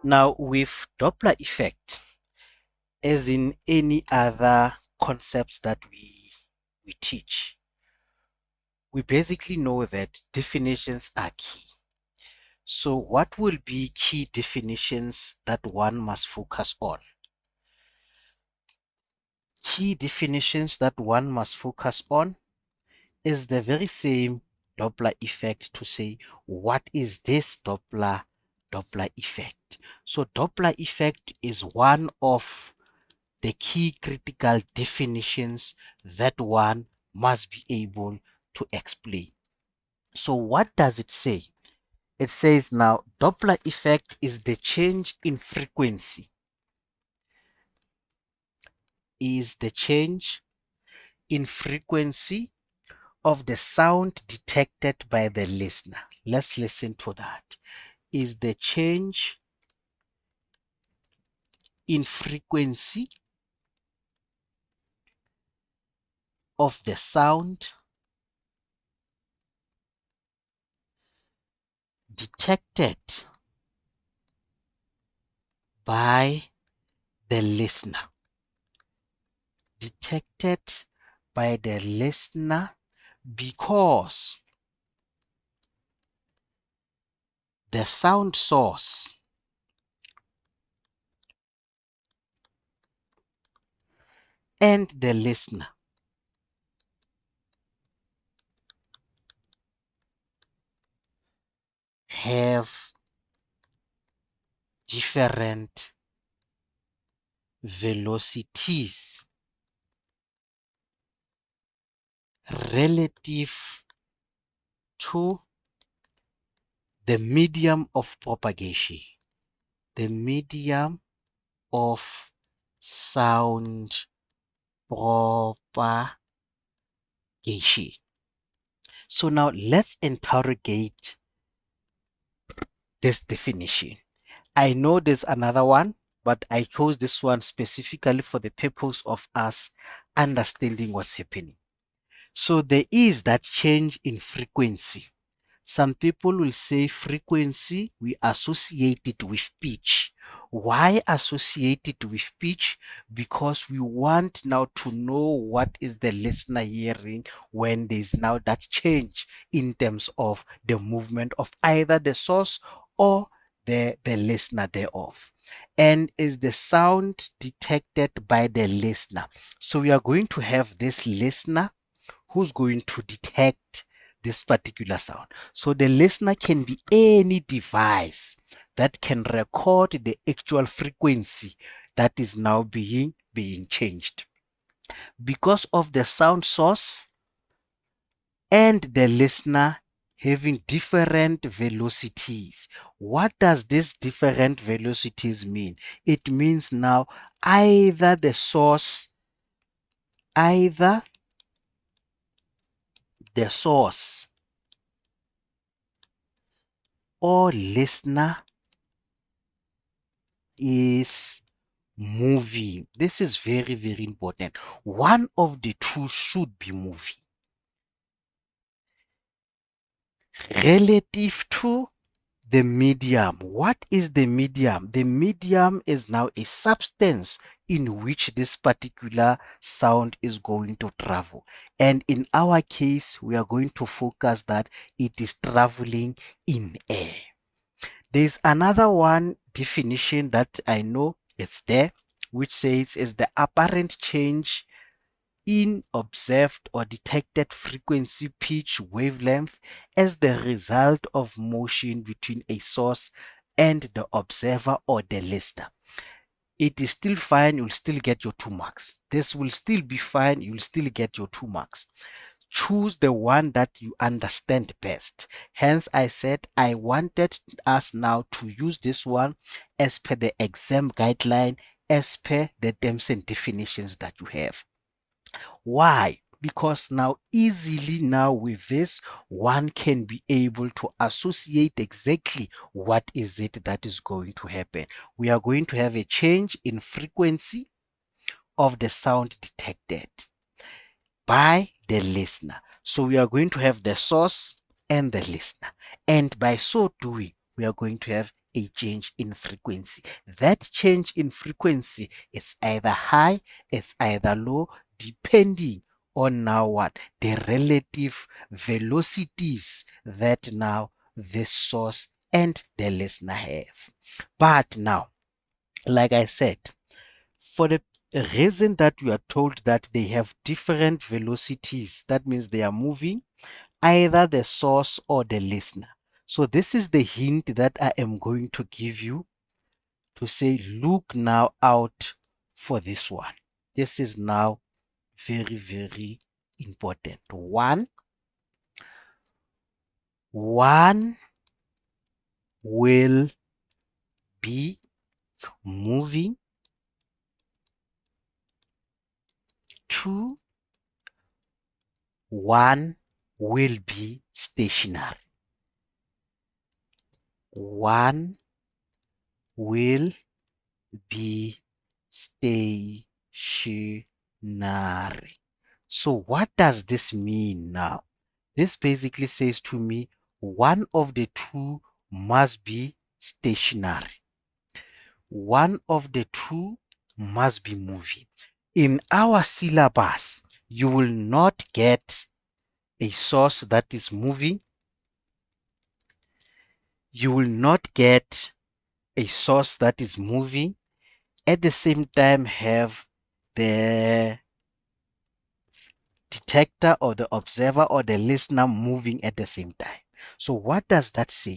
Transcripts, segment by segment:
Now, with Doppler effect, as in any other concepts that we teach, we basically know that definitions are key. So what will be key definitions that one must focus on? Key definitions that one must focus on is the very same Doppler effect to say, what is this Doppler effect? So Doppler effect is one of the key critical definitions that one must be able to explain. So what does it say? It says now Doppler effect is the change in frequency, of the sound detected by the listener. Let's listen to that. Is the change in frequency of the sound detected by the listener. Detected by the listener because the sound source and the listener have different velocities relative to the medium of propagation, the medium of sound propagation. So now let's interrogate this definition. I know there's another one, but I chose this one specifically for the purpose of us understanding what's happening. So there is that change in frequency. Some people will say frequency, we associate it with pitch. Why associate it with pitch? Because we want now to know what is the listener hearing when there's now that change in terms of the movement of either the source or the listener thereof. And is the sound detected by the listener? So we are going to have this listener who's going to detect this particular sound. So the listener can be any device that can record the actual frequency that is now being changed. Because of the sound source and the listener having different velocities. What does this different velocities mean? It means now either the source or listener is moving. This is very, very important. One of the two should be moving relative to the medium. What is the medium? The medium is now a substance in which this particular sound is going to travel. And in our case, we are going to focus that it is traveling in air. There's another one definition that I know it's there, which says is the apparent change in observed or detected frequency, pitch, wavelength as the result of motion between a source and the observer or the listener. It is still fine, you'll still get your 2 marks. This will still be fine, you'll still get your 2 marks. Choose the one that you understand best. Hence, I said I wanted us now to use this one as per the exam guideline, as per the terms and definitions that you have. Why? Because now easily now with this, one can be able to associate exactly what is it that is going to happen. We are going to have a change in frequency of the sound detected by the listener. So we are going to have the source and the listener. And by so doing, we are going to have a change in frequency. That change in frequency is either high, it's either low, depending on now what? The relative velocities that now the source and the listener have. But now, like I said, for the reason that we are told that they have different velocities, that means they are moving either the source or the listener. So this is the hint that I am going to give you to say, look now out for this one. This is now very, very important. One will be moving. Two, one will be stationary. One will be stationary. So what does this mean now? This basically says to me one of the two must be stationary. One of the two must be moving. In our syllabus, you will not get a source that is moving. You will not get a source that is moving at the same time have the detector or the observer or the listener moving at the same time. So what does that say?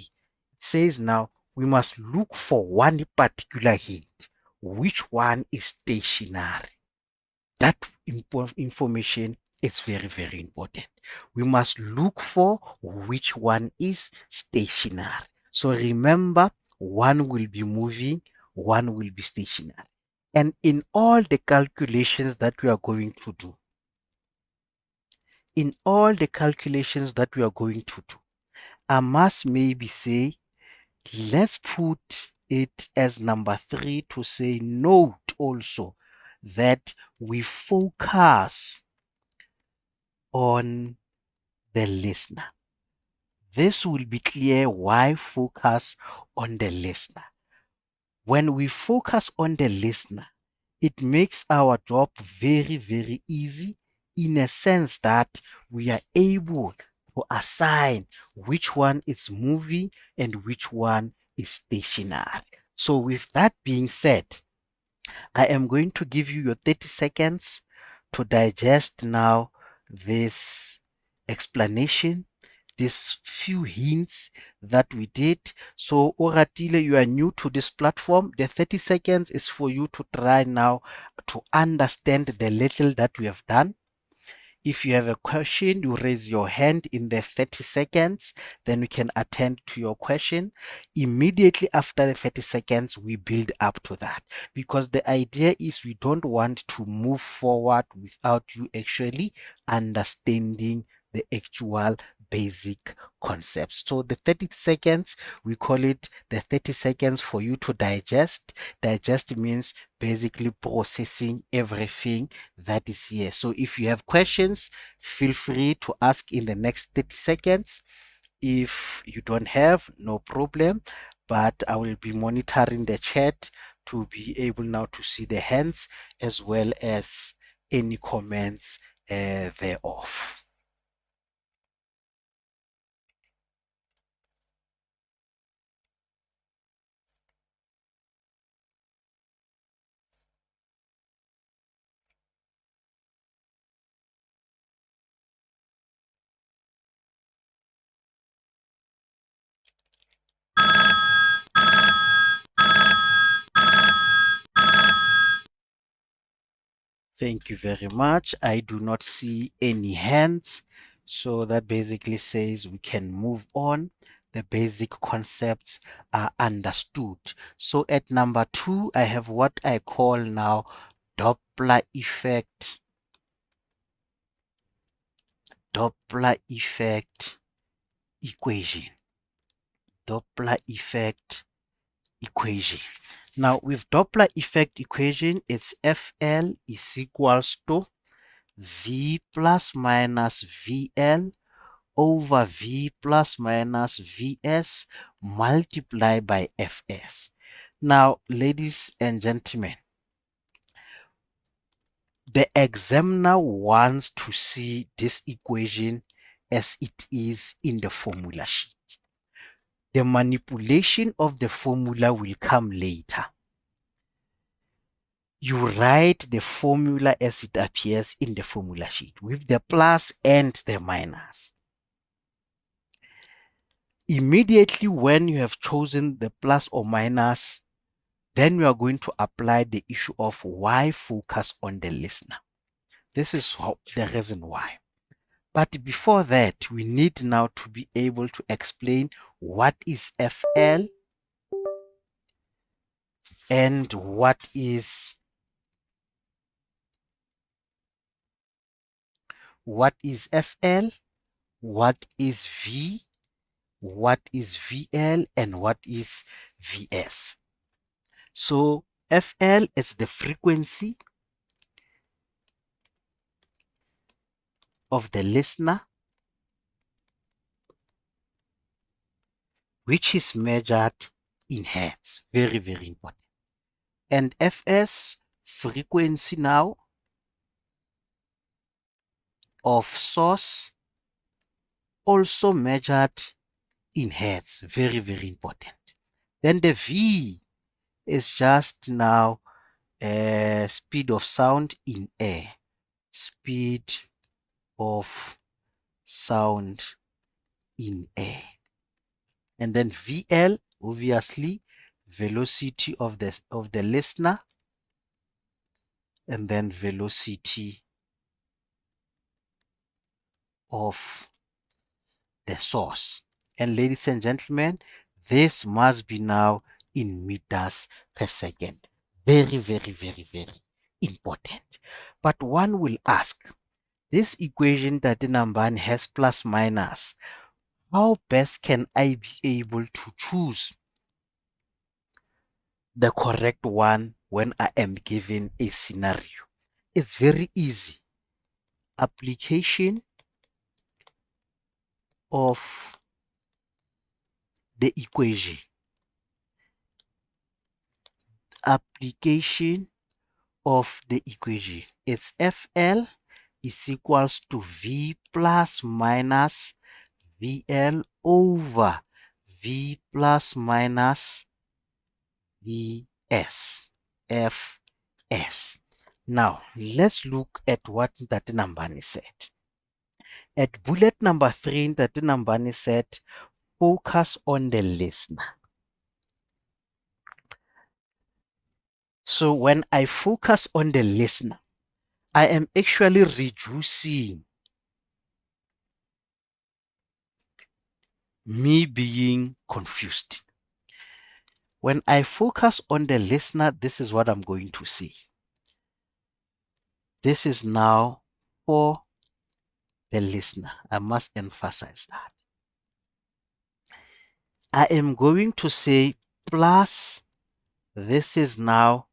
It says now we must look for one particular hint. Which one is stationary? That information is very, very important. We must look for which one is stationary. So remember, one will be moving, one will be stationary. And in all the calculations that we are going to do, I must maybe say, let's put it as number 3 to say note also that we focus on the listener. This will be clear why focus on the listener. When we focus on the listener, it makes our job very, very easy in a sense that we are able to assign which one is moving and which one is stationary. So with that being said, I am going to give you your 30 seconds to digest now this explanation, these few hints that we did. So Oratile, you are new to this platform. The 30 seconds is for you to try now to understand the little that we have done. If you have a question, you raise your hand in the 30 seconds, then we can attend to your question. Immediately after the 30 seconds, we build up to that because the idea is we don't want to move forward without you actually understanding the actual basic concepts. So the 30 seconds, we call it the 30 seconds for you to digest. Digest means basically processing everything that is here. So if you have questions, feel free to ask in the next 30 seconds. If you don't have, no problem, but I will be monitoring the chat to be able now to see the hands as well as any comments thereof. Thank you very much. I do not see any hands. So that basically says we can move on. The basic concepts are understood. So at number 2, I have what I call now Doppler effect. Doppler effect equation. Doppler effect equation. Now with Doppler effect equation, it's FL is equals to V plus minus VL over V plus minus Vs multiply by Fs. Now, ladies and gentlemen, the examiner wants to see this equation as it is in the formula sheet. The manipulation of the formula will come later. You write the formula as it appears in the formula sheet with the plus and the minus. Immediately when you have chosen the plus or minus, then we are going to apply the issue of why focus on the listener. This is the reason why. But before that, we need now to be able to explain what is FL and what is FL, what is V, what is VL, and what is VS. So FL is the frequency of the listener, which is measured in hertz. Very, very important. And Fs, frequency now of source, also measured in hertz. Very, very important. Then the V is just now speed of sound in air. Speed of sound in air. And then VL, obviously, velocity of the listener, and then velocity of the source. And ladies and gentlemen, this must be now in meters per second. Very, very, very, very important. But one will ask, this equation that the Nambane has plus minus, how best can I be able to choose the correct one when I am given a scenario? It's very easy. Application of the equation. Application of the equation. It's FL is equals to V plus minus VL over V plus minus VS, Fs. Now, let's look at what that Nambane said. At bullet number 3, that Nambane said, focus on the listener. So when I focus on the listener, I am actually reducing me being confused. When I focus on the listener, this is what I'm going to see. This is now for the listener. I must emphasize that. I am going to say plus, this is now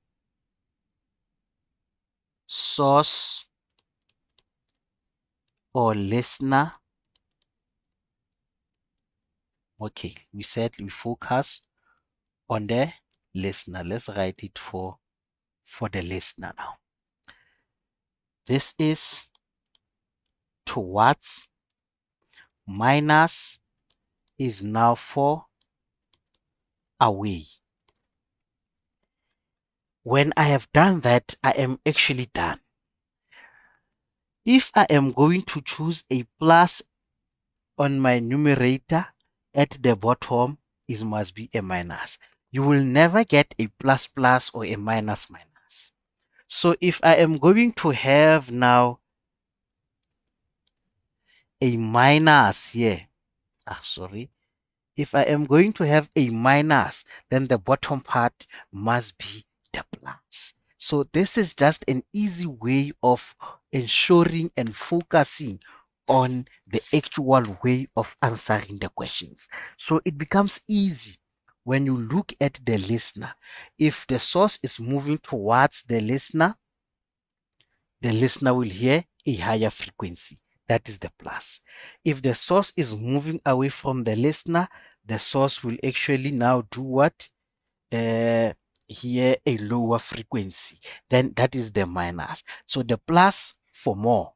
source or listener. Okay, we said we focus on the listener. Let's write it for the listener now. This is towards, minus is now for away. When I have done that, I am actually done. If I am going to choose a plus on my numerator, at the bottom, it must be a minus. You will never get a plus plus or a minus minus. So if I am going to have now a minus here, if I am going to have a minus, then the bottom part must be the plus. So this is just an easy way of ensuring and focusing on the actual way of answering the questions. So it becomes easy when you look at the listener. If the source is moving towards the listener will hear a higher frequency. That is the plus. If the source is moving away from the listener, the source will actually now do what? Uh, Here a lower frequency. Then that is the minus. So the plus for more,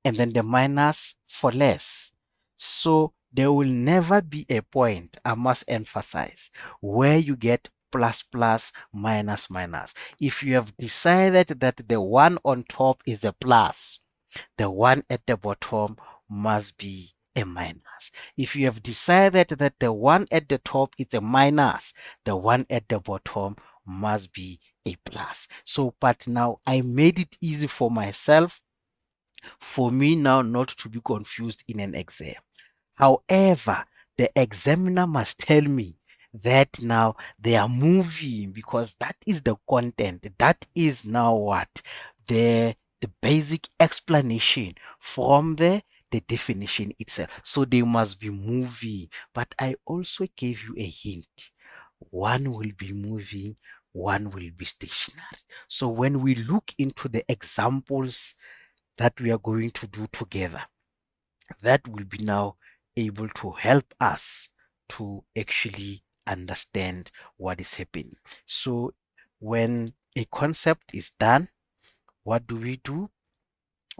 and then the minus for less. So there will never be a point, I must emphasize, where you get plus plus minus minus. If you have decided that the one on top is a plus, the one at the bottom must be a minus. If you have decided that the one at the top is a minus, the one at the bottom must be a plus. So, but now I made it easy for myself, for me now not to be confused in an exam. However, the examiner must tell me that now they are moving, because that is the content. That is now what? The basic explanation from the definition itself. So they must be moving. But I also gave you a hint. One will be moving, one will be stationary. So when we look into the examples that we are going to do together, that will be now able to help us to actually understand what is happening. So when a concept is done, what do?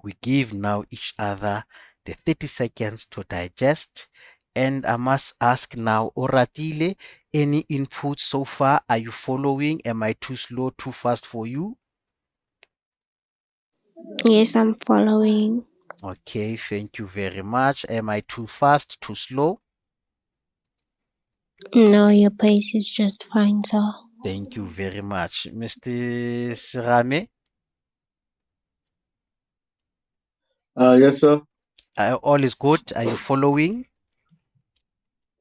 We give now each other the 30 seconds to digest. And I must ask now, Oratile, any input so far? Are you following? Am I too slow, too fast for you? Yes, I'm following. Okay, thank you very much. Am I too fast, too slow? No, your pace is just fine, sir. Thank you very much. Mr. Sirame, Yes, sir. all is good. Are you following?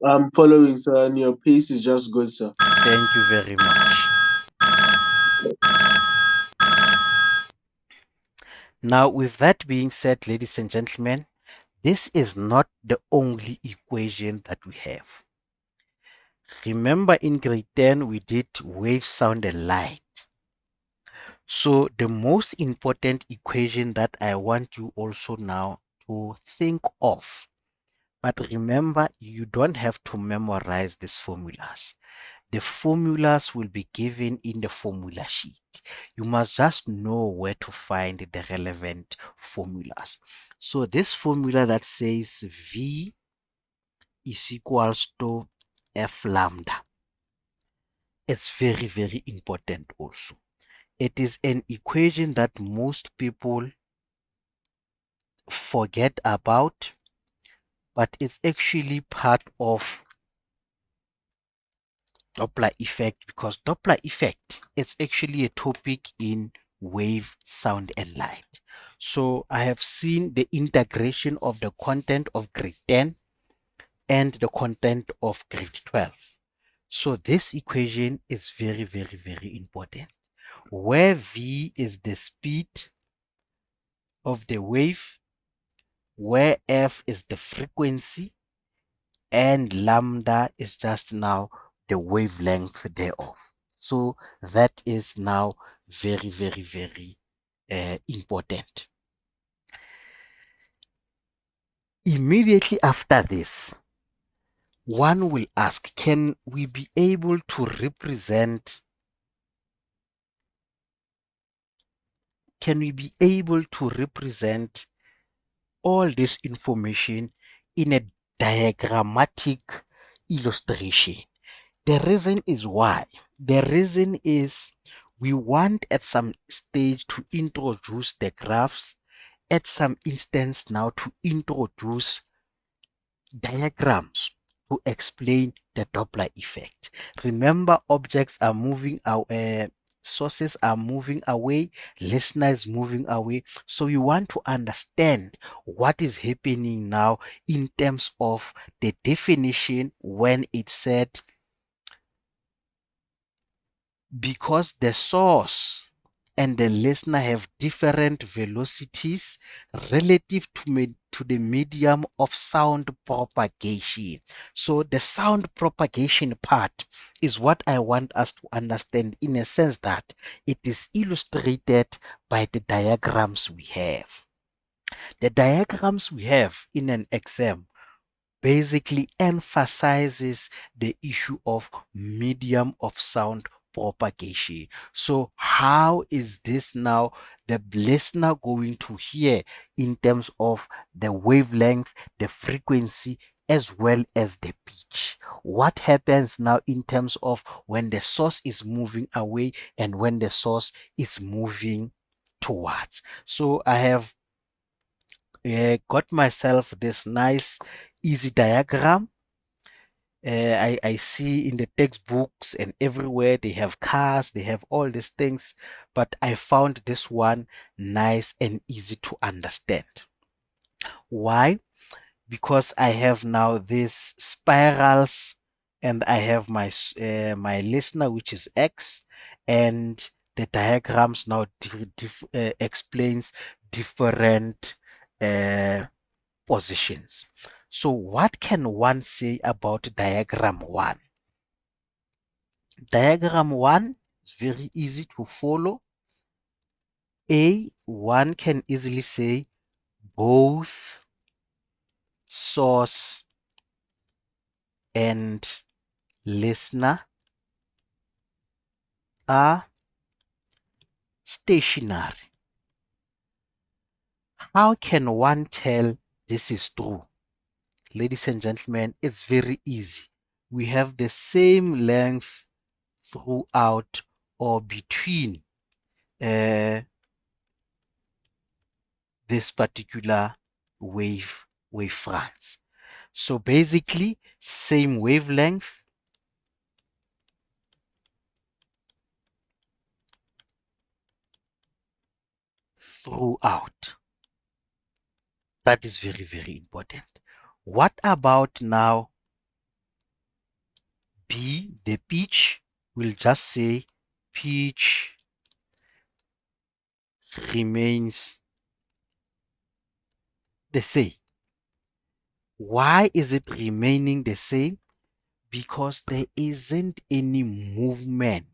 I'm following, sir, and your pace is just good, sir. Thank you very much. Now, with that being said, ladies and gentlemen, this is not the only equation that we have. Remember, in grade 10, we did wave, sound, and light. So the most important equation that I want you also now to think of, but remember, you don't have to memorize these formulas. The formulas will be given in the formula sheet. You must just know where to find the relevant formulas. So this formula that says V is equals to F lambda, it's very, very important also. It is an equation that most people forget about, but it's actually part of Doppler effect, because Doppler effect is actually a topic in wave, sound, and light. So I have seen the integration of the content of grade 10 and the content of grade 12. So this equation is very, very, very important, where V is the speed of the wave, where F is the frequency, and lambda is just now the wavelength thereof. So that is now very, very, very important. Immediately after this, one will ask, can we be able to represent, all this information in a diagrammatic illustration? The reason is why. The reason is we want at some stage to introduce the graphs, at some instance now to introduce diagrams to explain the Doppler effect. Remember, objects are moving away, sources are moving away, listener is moving away. So you want to understand what is happening now in terms of the definition when it said, because the source and the listener have different velocities relative to the medium of sound propagation. So the sound propagation part is what I want us to understand, in a sense that it is illustrated by the diagrams we have. The diagrams we have in an exam basically emphasizes the issue of medium of sound propagation. So how is this now the listener going to hear in terms of the wavelength, the frequency, as well as the pitch? What happens now in terms of when the source is moving away and when the source is moving towards? So I have got myself this nice easy diagram. I see in the textbooks and everywhere they have cars, they have all these things, but I found this one nice and easy to understand. Why? Because I have now these spirals and I have my listener, which is X, and the diagrams now explains different uh, positions. So what can one say about diagram 1? Diagram 1 is very easy to follow. One can easily say both source and listener are stationary. How can one tell this is true? Ladies and gentlemen, it's very easy. We have the same length throughout or between uh, this particular wavefronts. So basically, same wavelength throughout. That is very, very important. What about now B, the pitch? We'll just say pitch remains the same. Why is it remaining the same? Because there isn't any movement.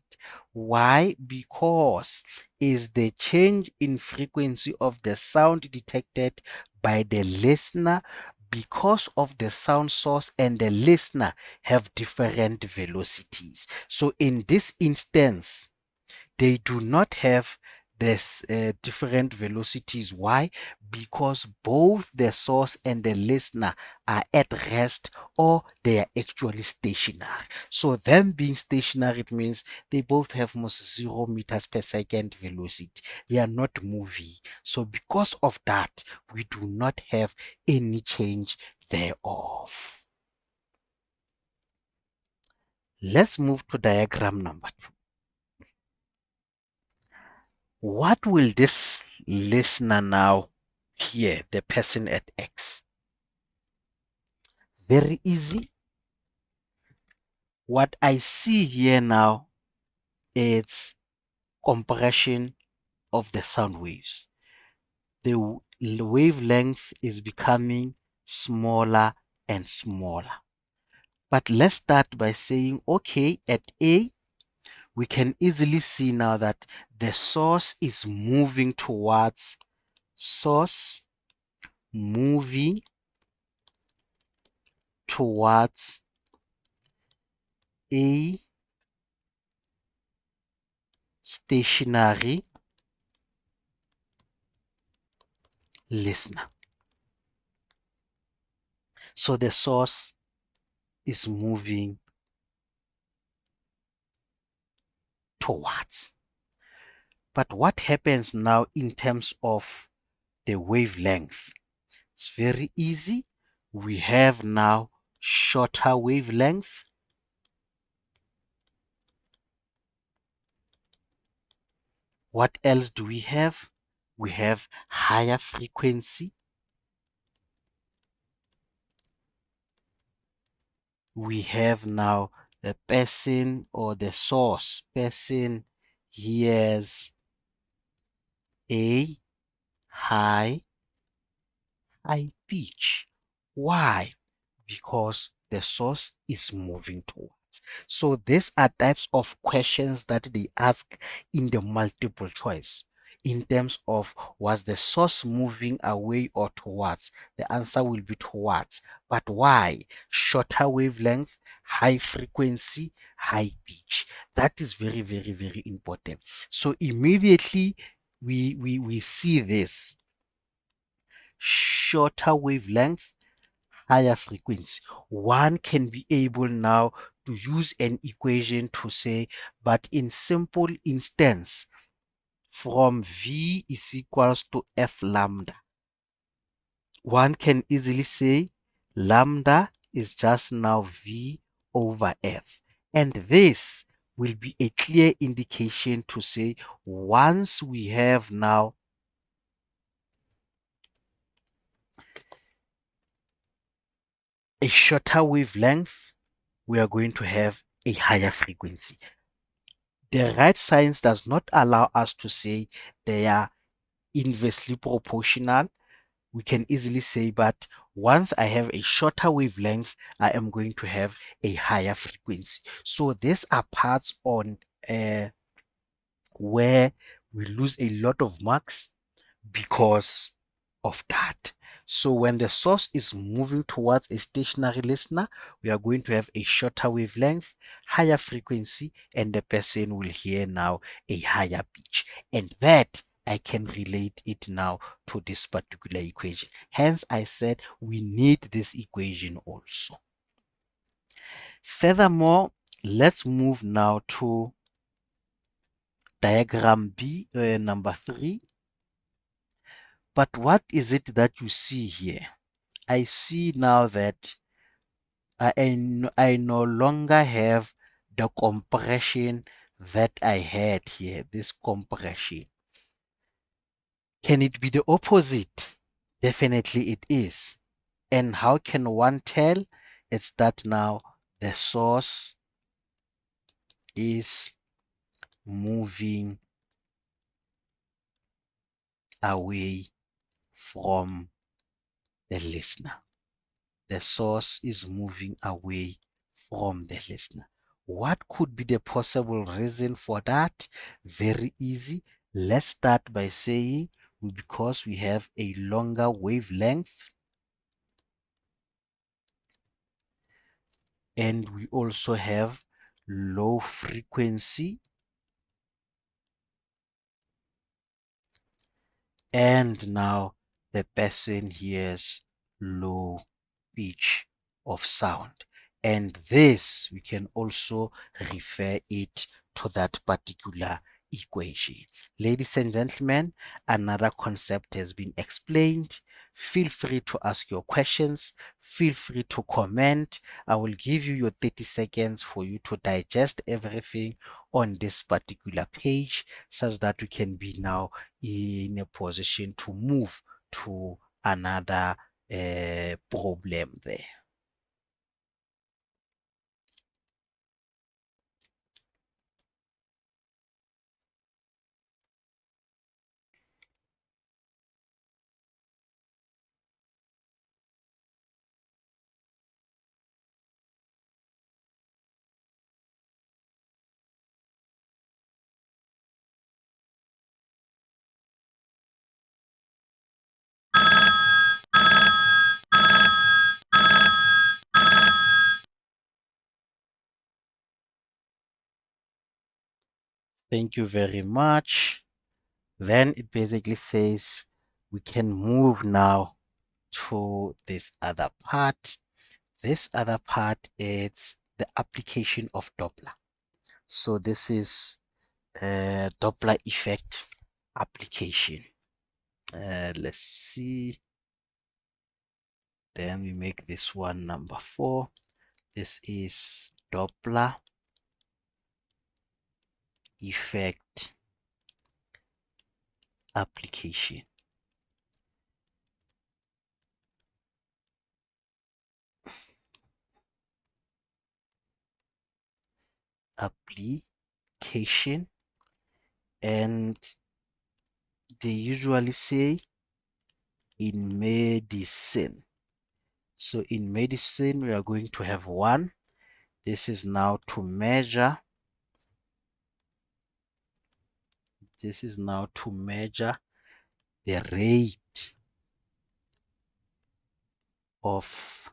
Why? Because is the change in frequency of the sound detected by the listener because of the sound source and the listener have different velocities. So in this instance, they do not have this different velocities. Why? Because both the source and the listener are at rest or they are actually stationary. So them being stationary, it means they both have most 0 meters per second velocity. They are not moving. So because of that, we do not have any change thereof. Let's move to diagram number 2. What will this listener now hear, the person at X? Very easy. What I see here now is compression of the sound waves. The wavelength is becoming smaller and smaller. But let's start by saying, okay, at A, we can easily see now that the source is moving towards source moving towards a stationary listener. So the source is moving towards. But what happens now in terms of the wavelength? It's very easy. We have now shorter wavelength. What else do we have? We have higher frequency. We have now the person or the source. Person hears a high pitch. Why? Because the source is moving towards. So these are types of questions that they ask in the multiple choice. in terms of was the source moving away or towards? The answer will be towards. But why? Shorter wavelength, high frequency, high pitch. That is very, very, very important. So immediately we see this shorter wavelength, higher frequency. One can be able now to use an equation to say, but in simple instance, from V is equals to F lambda. One can easily say lambda is just now V over F. And this will be a clear indication to say once we have now a shorter wavelength, we are going to have a higher frequency. The right science does not allow us to say they are inversely proportional. We can easily say, but once I have a shorter wavelength, I am going to have a higher frequency. So these are parts on where we lose a lot of marks because of that. So when the source is moving towards a stationary listener, we are going to have a shorter wavelength, higher frequency, and the person will hear now a higher pitch. And that I can relate it now to this particular equation. Hence, I said we need this equation also. Furthermore, let's move now to diagram B, number 3. But what is it that you see here? I see now that I no longer have the compression that I had here, this compression. Can it be the opposite? Definitely it is. And how can one tell? It's that now the source is moving away from the listener. The source is moving away from the listener. What could be the possible reason for that? Very easy. Let's start by saying because we have a longer wavelength and we also have low frequency, and now the person hears low pitch of sound. And this, we can also refer it to that particular equation. Ladies and gentlemen, another concept has been explained. Feel free to ask your questions. Feel free to comment. I will give you your 30 seconds for you to digest everything on this particular page such that we can be now in a position to move to another problem there. Thank you very much. Then it basically says we can move now to this other part. This other part is the application of Doppler. So this is Doppler effect application. Let's see. Then we make this one number 4. This is Doppler effect application. Application, and they usually say in medicine. So in medicine, we are going to have 1. This is now to measure This is now to measure the rate of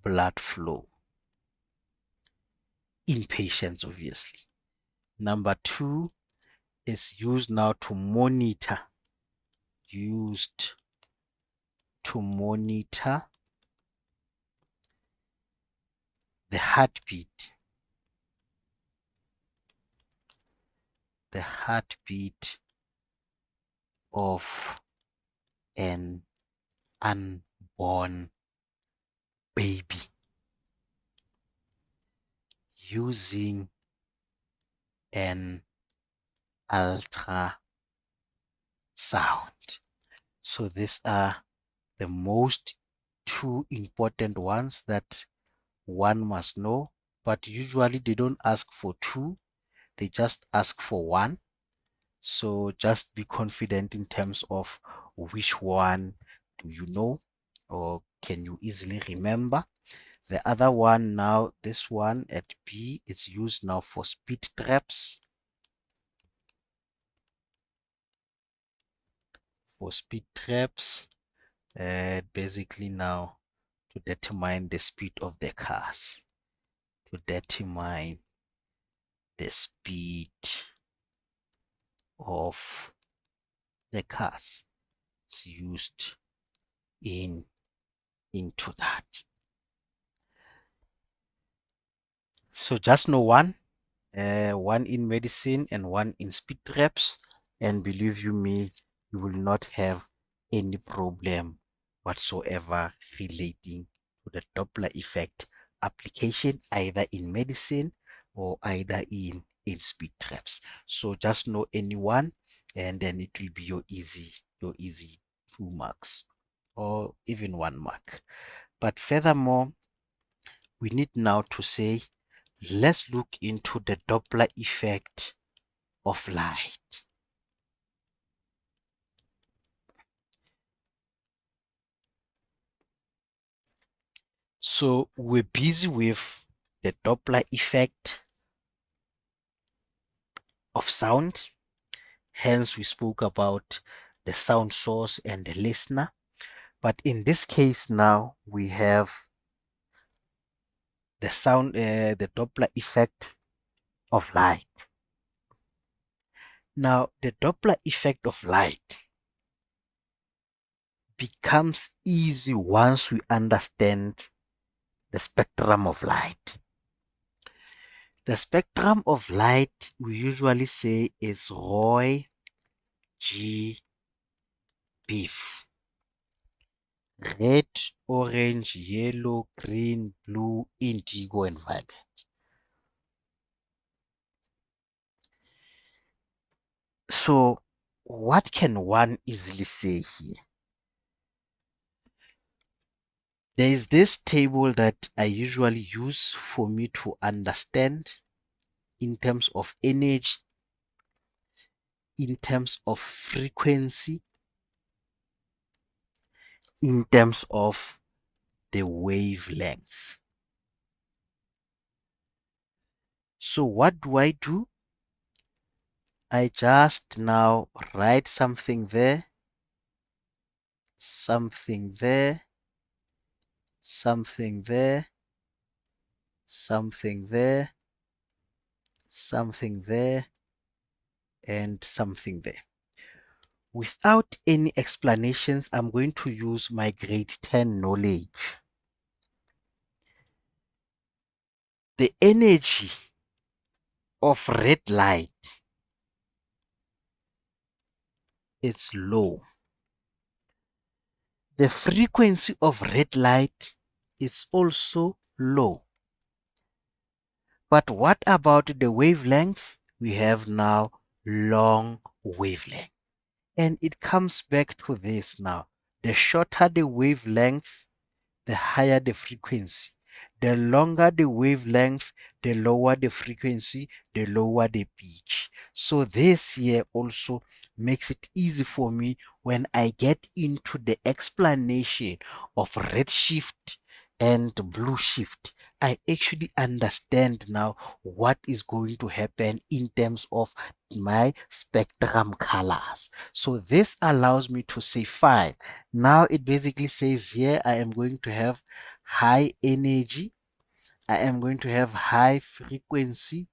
blood flow in patients, obviously. Number two is used to monitor the heartbeat, of an unborn baby using an ultrasound. So these are the most two important ones that one must know, but usually they don't ask for two, they just ask for one. So just be confident in terms of which one do you know or can you easily remember. The other one now, this one at B, is used now for speed traps. For speed traps, basically now to determine the speed of the cars. To determine the speed of the cars. It's used in into that. So just know one in medicine and one in speed traps, and believe you me, you will not have any problem whatsoever relating to the Doppler effect application either in medicine or either in speed traps. So just know any one, and then it will be your easy 2 marks or even 1 mark. But furthermore, we need now to say, let's look into the Doppler effect of light. So we're busy with the Doppler effect of sound. Hence, we spoke about the sound source and the listener. But in this case now, we have the Doppler effect of light. Now, the Doppler effect of light becomes easy once we understand the spectrum of light. The spectrum of light we usually say is Roy G. Biff. Red, orange, yellow, green, blue, indigo, and violet. So, what can one easily say here? There is this table that I usually use for me to understand in terms of energy, in terms of frequency, in terms of the wavelength. So what do? I just now write something there, something there, something there, something there, something there, and something there. Without any explanations, I'm going to use my grade 10 knowledge. The energy of red light is low. The frequency of red light is also low. But what about the wavelength? We have now long wavelength. And it comes back to this now. The shorter the wavelength, the higher the frequency. The longer the wavelength, the lower the frequency, the lower the pitch. So this here also makes it easy for me when I get into the explanation of redshift and blue shift. I actually understand now what is going to happen in terms of my spectrum colors. So this allows me to say fine. Now it basically says here I am going to have high energy, I am going to have high frequency,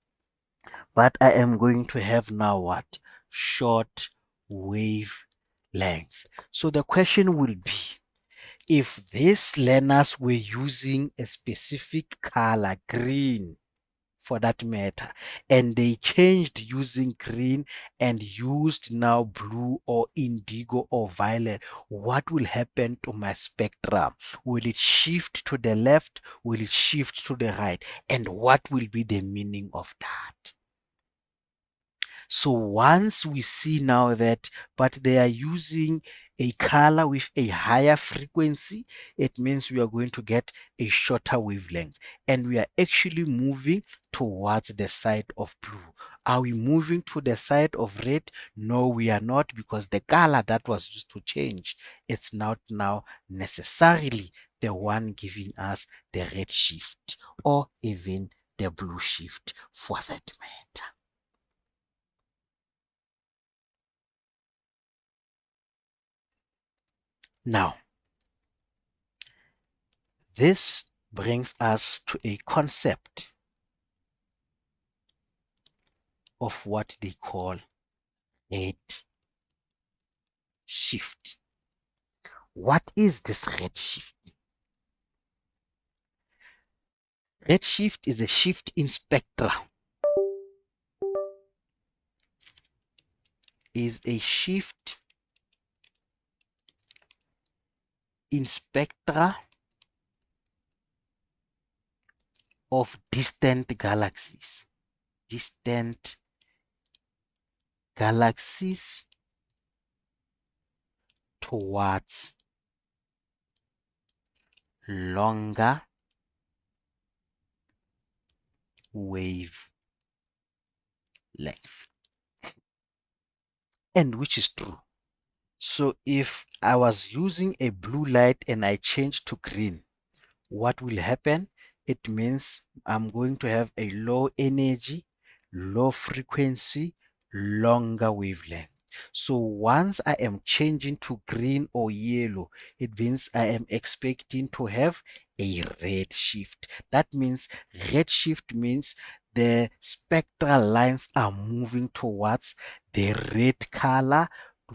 but I am going to have now what? Short wave length. So the question will be, if these learners were using a specific color, green for that matter, and they changed using green and used now blue or indigo or violet, what will happen to my spectrum? Will it shift to the left? Will it shift to the right? And what will be the meaning of that? So once we see now that, but they are using a color with a higher frequency, it means we are going to get a shorter wavelength. And we are actually moving towards the side of blue. Are we moving to the side of red? No, we are not, because the color that was used to change, it's not now necessarily the one giving us the red shift or even the blue shift for that matter. Now, this brings us to a concept of what they call red shift. What is this red shift? Red shift is a shift in spectra. Is a shift in spectra of distant galaxies. Distant galaxies towards longer wave length. And which is true. So if I was using a blue light and I changed to green, what will happen? It means I'm going to have a low energy, low frequency, longer wavelength. So once I am changing to green or yellow, it means I am expecting to have a red shift. That means red shift means the spectral lines are moving towards the red color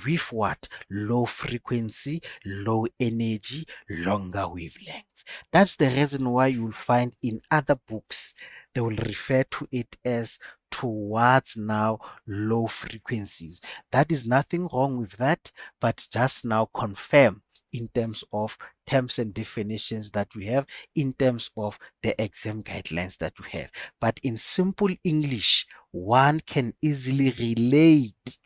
with what? Low frequency, low energy, longer wavelength. That's the reason why you'll find in other books, they will refer to it as towards now low frequencies. That is nothing wrong with that, but just now confirm in terms of terms and definitions that we have, in terms of the exam guidelines that we have. But in simple English, one can easily relate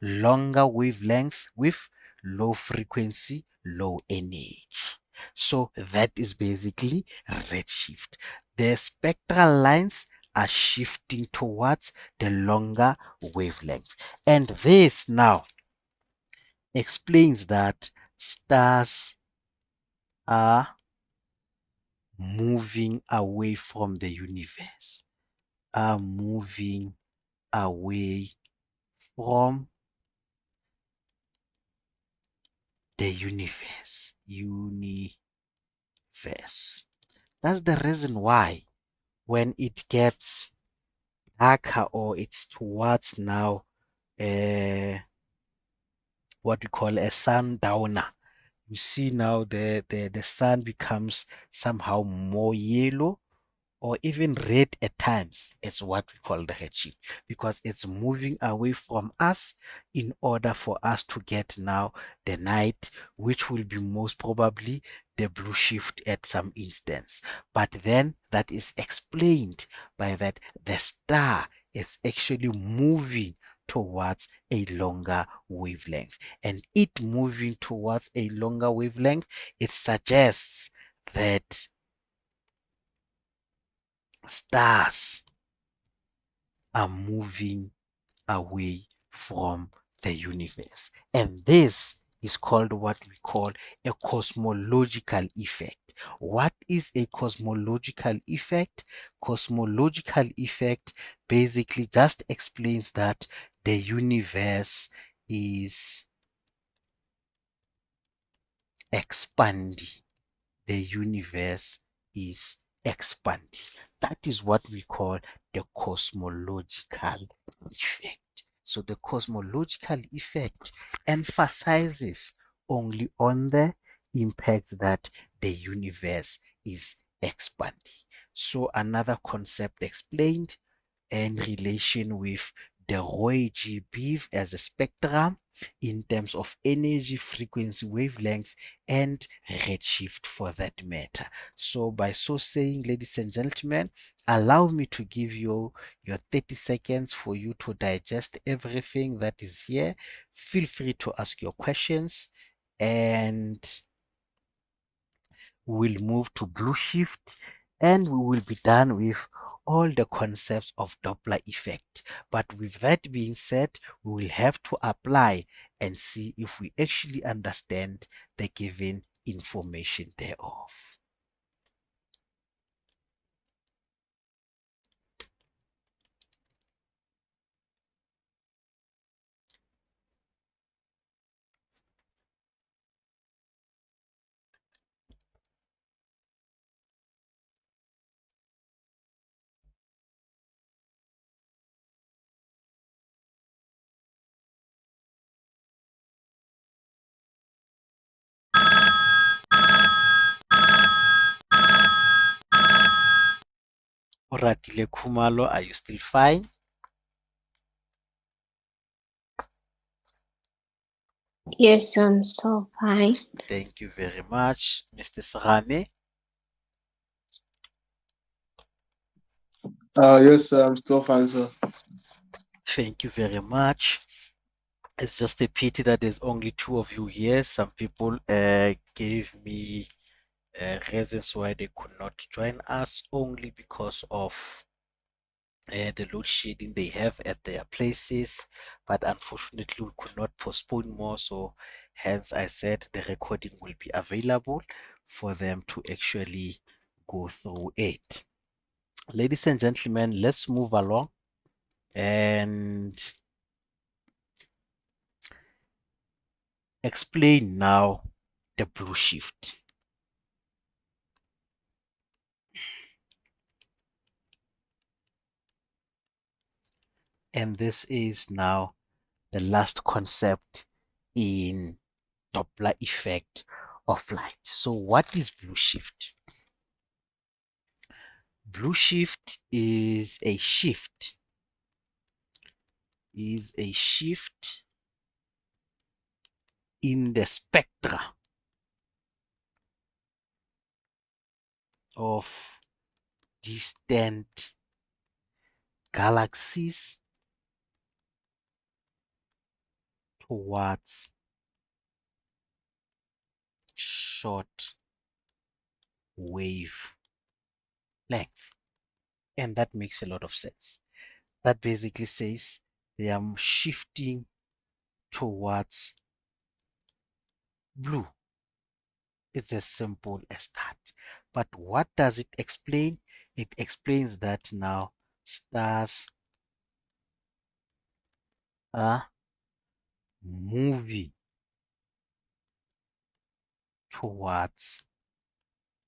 longer wavelength with low frequency, low energy. So that is basically redshift. The spectral lines are shifting towards the longer wavelength. And this now explains that stars are moving away from the universe, are moving away from the universe. Universe. That's the reason why when it gets darker or it's towards now what we call a sundowner, you see now the sun becomes somehow more yellow or even red at times. It's what we call the redshift, because it's moving away from us in order for us to get now the night, which will be most probably the blue shift at some instance. But then that is explained by that the star is actually moving towards a longer wavelength, and it moving towards a longer wavelength, it suggests that stars are moving away from the universe. And this is called what we call a cosmological effect. What is a cosmological effect? Cosmological effect basically just explains that the universe is expanding. The universe is expanding. That is what we call the cosmological effect. So the cosmological effect emphasizes only on the impact that the universe is expanding. So another concept explained in relation with the Roy G beef as a spectrum in terms of energy, frequency, wavelength, and redshift for that matter. So by so saying, ladies and gentlemen, allow me to give you your 30 seconds for you to digest everything that is here. Feel free to ask your questions and we'll move to blue shift and we will be done with all the concepts of Doppler effect. But with that being said, we will have to apply and see if we actually understand the given information thereof. Oratile Kumalo, are you still fine? Yes, I'm so fine. Thank you very much, Mr. Sarame. Yes, sir. I'm still fine, sir. Thank you very much. It's just a pity that there's only two of you here. Some people gave me reasons why they could not join us only because of the load shedding they have at their places, but unfortunately we could not postpone more, so hence I said the recording will be available for them to actually go through it. Ladies and gentlemen, let's move along and explain now the blue shift. And this is now the last concept in Doppler effect of light. So what is blue shift? Blue shift is a shift in the spectra of distant galaxies towards short wave length. And that makes a lot of sense. That basically says they are shifting towards blue. It's as simple as that. But what does it explain? It explains that now stars are moving towards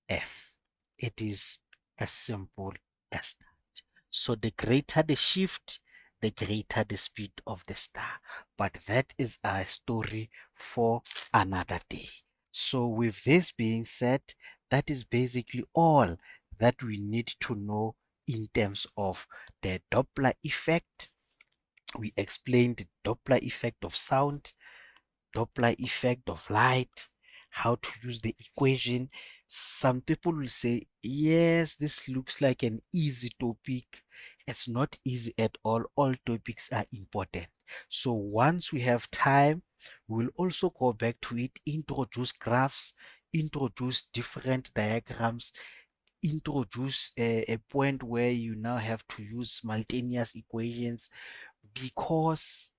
F. It is as simple as that. So the greater the shift, the greater the speed of the star. But that is a story for another day. So with this being said, that is basically all that we need to know in terms of the Doppler effect. We explained the Doppler effect of sound, Doppler effect of light, how to use the equation. Some people will say, yes, this looks like an easy topic. It's not easy at all. All topics are important. So once we have time, we'll also go back to it, introduce graphs, introduce different diagrams, introduce a point where you now have to use simultaneous equations because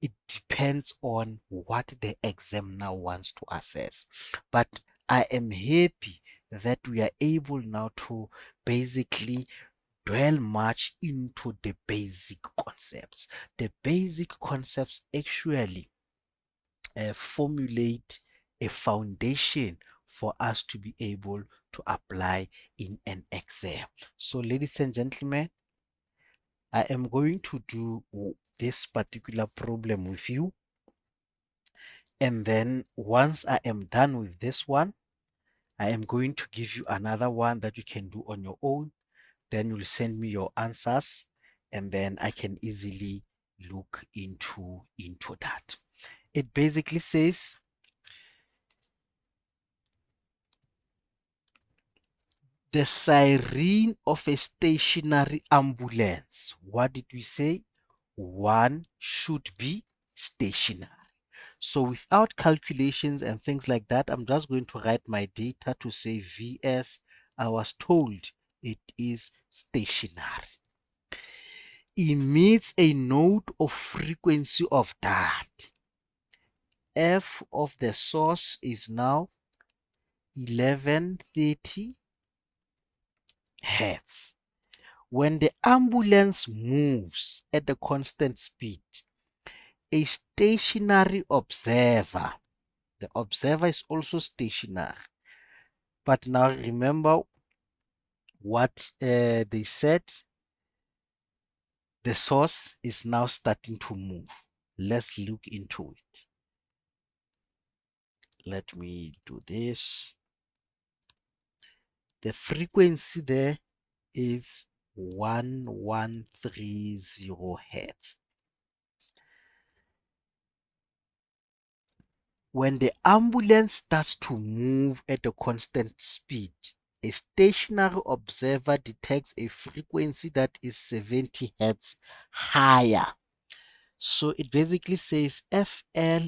it depends on what the examiner wants to assess. But I am happy that we are able now to basically dwell much into the basic concepts. The basic concepts actually formulate a foundation for us to be able to apply in an exam. So, ladies and gentlemen, I am going to do this particular problem with you. And then once I am done with this one, I am going to give you another one that you can do on your own. Then you'll send me your answers, and then I can easily look into that. It basically says the siren of a stationary ambulance. What did we say? One should be stationary. So without calculations and things like that, I'm just going to write my data to say VS. I was told it is stationary. Emits a node of frequency of that. F of the source is now 1130 hertz. When the ambulance moves at a constant speed, a stationary observer, the observer is also stationary. But now remember what they said, the source is now starting to move. Let's look into it. Let me do this. The frequency there is 1130 hertz. When the ambulance starts to move at a constant speed, a stationary observer detects a frequency that is 70 hertz higher. So it basically says FL,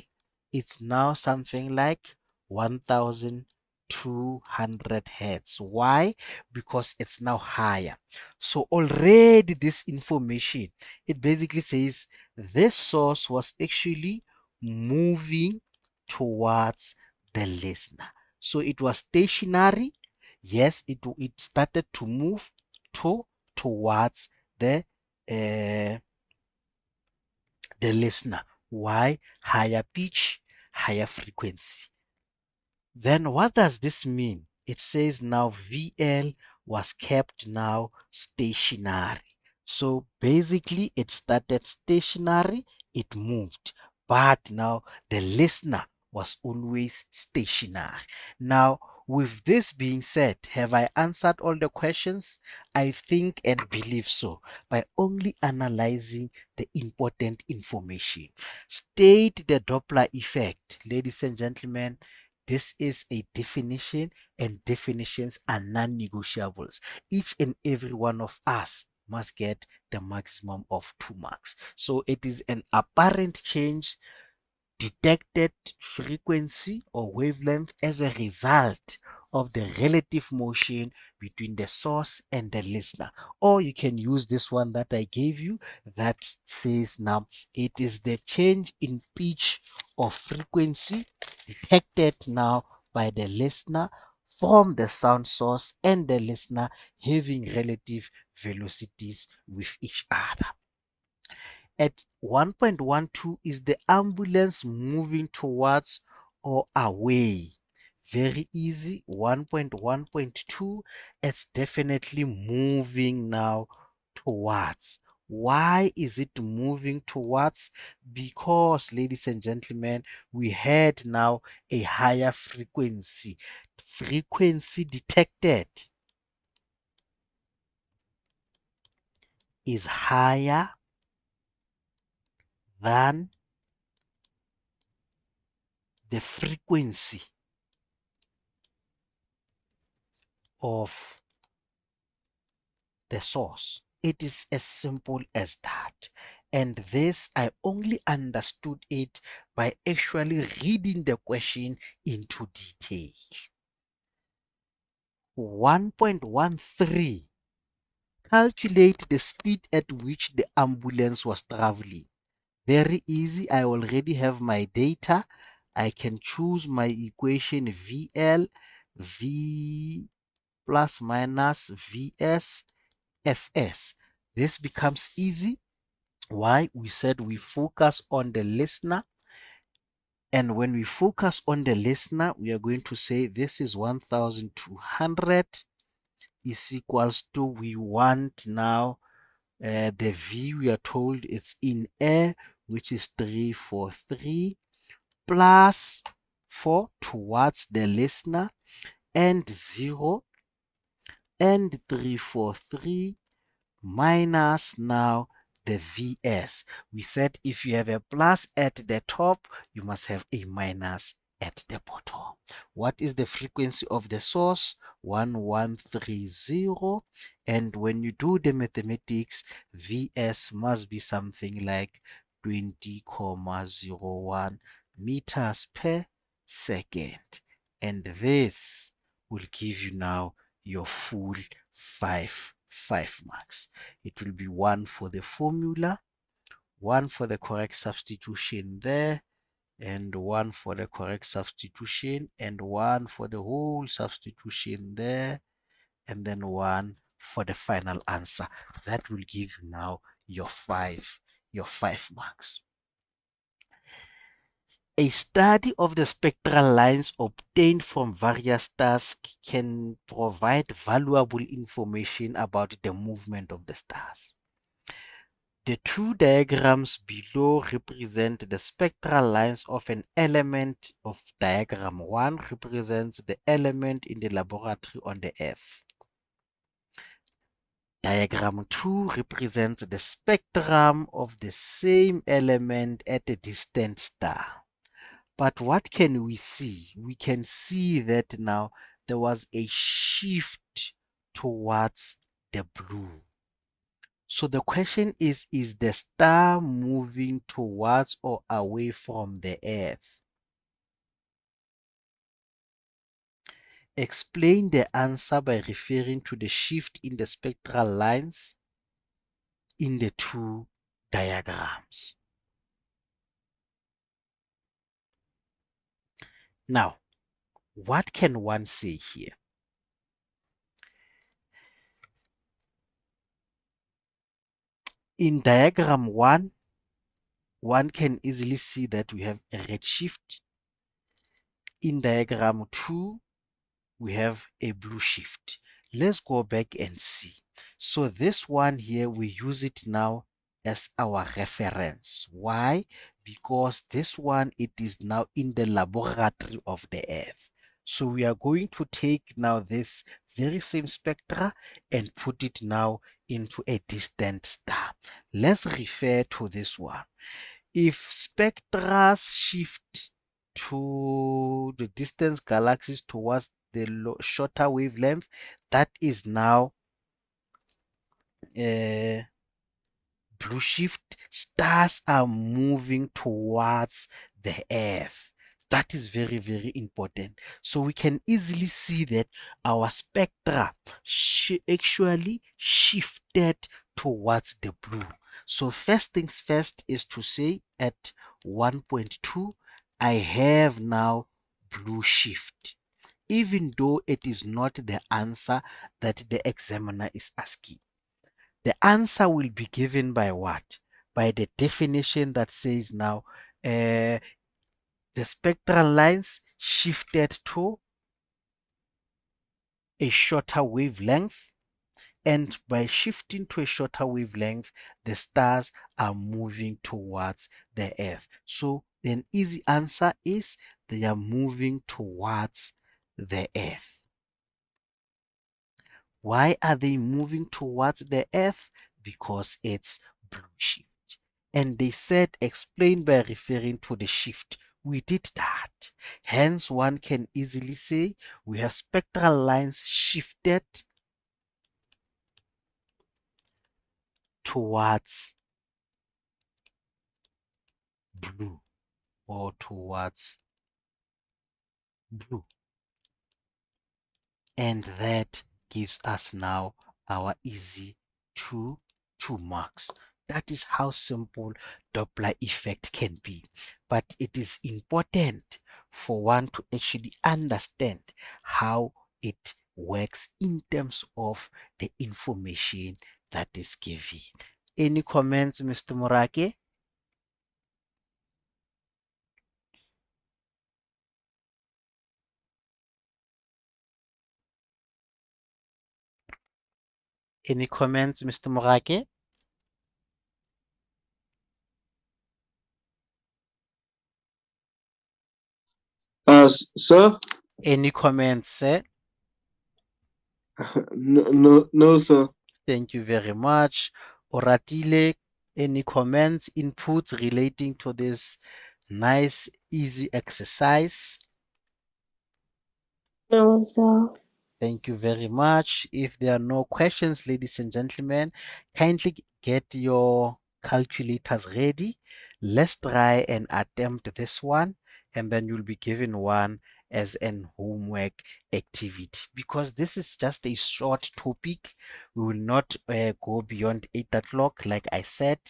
it's now something like 1200 hertz. Why? Because it's now higher. So already this information, it basically says this source was actually moving towards the listener. So it was stationary. Yes, it started to move towards uh, the listener. Why? Higher pitch, higher frequency. Then what does this mean? It says now VL was kept now stationary. So basically it started stationary, it moved, but now the listener was always stationary. Now, with this being said, have I answered all the questions? I think and believe so by only analyzing the important information. State the Doppler effect, ladies and gentlemen. This is a definition, and definitions are non-negotiables. Each and every one of us must get the maximum of 2 marks. So it is an apparent change detected frequency or wavelength as a result of the relative motion between the source and the listener. Or you can use this one that I gave you that says now it is the change in pitch or frequency detected now by the listener from the sound source and the listener having relative velocities with each other. At 1.12 is the ambulance moving towards or away. Very easy. 1.1.2, it's definitely moving now towards. Why is it moving towards? Because, ladies and gentlemen, we had now a higher frequency. Frequency detected is higher than the frequency of the source. It is as simple as that. And this, I only understood it by actually reading the question into detail. 1.13. Calculate the speed at which the ambulance was traveling. Very easy. I already have my data. I can choose my equation VL, V plus minus VS, FS. This becomes easy. Why? We said we focus on the listener. And when we focus on the listener, we are going to say this is 1200 is equals to, we want now the V, we are told it's in air, which is 343 plus 4 towards the listener, and 0 and 343 minus now the VS. We said if you have a plus at the top, you must have a minus at the bottom. What is the frequency of the source? 1130. And when you do the mathematics, VS must be something like 20,01 meters per second. And this will give you now your full five marks. It will be 1 for the formula, 1 for the correct substitution there, and 1 for the correct substitution, and 1 for the whole substitution there, and then 1 for the final answer. That will give you now your 5 marks. A study of the spectral lines obtained from various stars can provide valuable information about the movement of the stars. The two diagrams below represent the spectral lines of an element. Of diagram 1 represents the element in the laboratory on the Earth. Diagram 2 represents the spectrum of the same element at a distant star. But what can we see? We can see that now there was a shift towards the blue. So the question is the star moving towards or away from the Earth? Explain the answer by referring to the shift in the spectral lines in the two diagrams. Now, what can one say here? In diagram 1, one can easily see that we have a redshift. In diagram 2, we have a blue shift. Let's go back and see. So this one here, we use it now as our reference. Why? Because this one, it is now in the laboratory of the Earth. So we are going to take now this very same spectra and put it now into a distant star. Let's refer to this one. If spectra shift to the distant galaxies towards the shorter wavelength, that is now blue shift. Stars are moving towards the Earth. That is very, very important. So we can easily see that our spectra actually shifted towards the blue. So first things first is to say at 1.2, I have now blue shift, even though it is not the answer that the examiner is asking. The answer will be given by what? By the definition that says now the spectral lines shifted to a shorter wavelength, and by shifting to a shorter wavelength, the stars are moving towards the Earth. So an easy answer is they are moving towards the Earth. Why are they moving towards the Earth? Because it's blue shift. And they said explain by referring to the shift. We did that. Hence, one can easily say we have spectral lines shifted towards blue or towards blue. And that gives us now our easy two marks. That is how simple Doppler effect can be. But it is important for one to actually understand how it works in terms of the information that is given. Any comments, Mr. Morake? Any comments, Mr. Morake? Sir? Any comments, sir? No, no, no, sir. Thank you very much. Oratile, any comments, inputs relating to this nice, easy exercise? No, sir. Thank you very much. If there are no questions, ladies and gentlemen, kindly get your calculators ready. Let's try and attempt this one, and then you'll be given one as an homework activity. Because this is just a short topic, we will not go beyond 8 o'clock, like I said,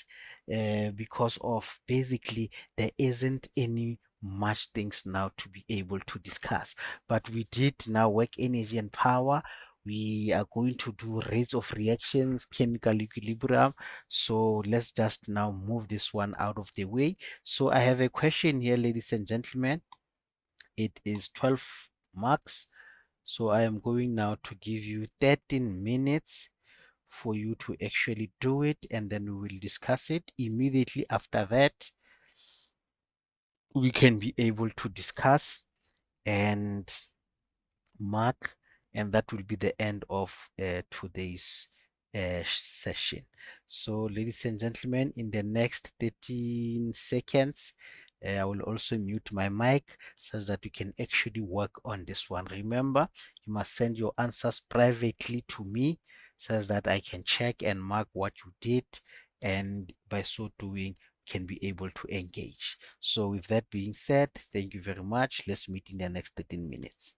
because of basically there isn't any much things now to be able to discuss. But we did now work energy and power. We are going to do rates of reactions, chemical equilibrium. So let's just now move this one out of the way. So I have a question here, ladies and gentlemen. It is 12 marks. So I am going now to give you 13 minutes for you to actually do it, and then we will discuss it. Immediately after that, we can be able to discuss and mark, and that will be the end of today's session. So, ladies and gentlemen, in the next 13 seconds, I will also mute my mic so that you can actually work on this one. Remember, you must send your answers privately to me so that I can check and mark what you did, and by so doing, can be able to engage. So, with that being said, thank you very much. Let's meet in the next 13 minutes.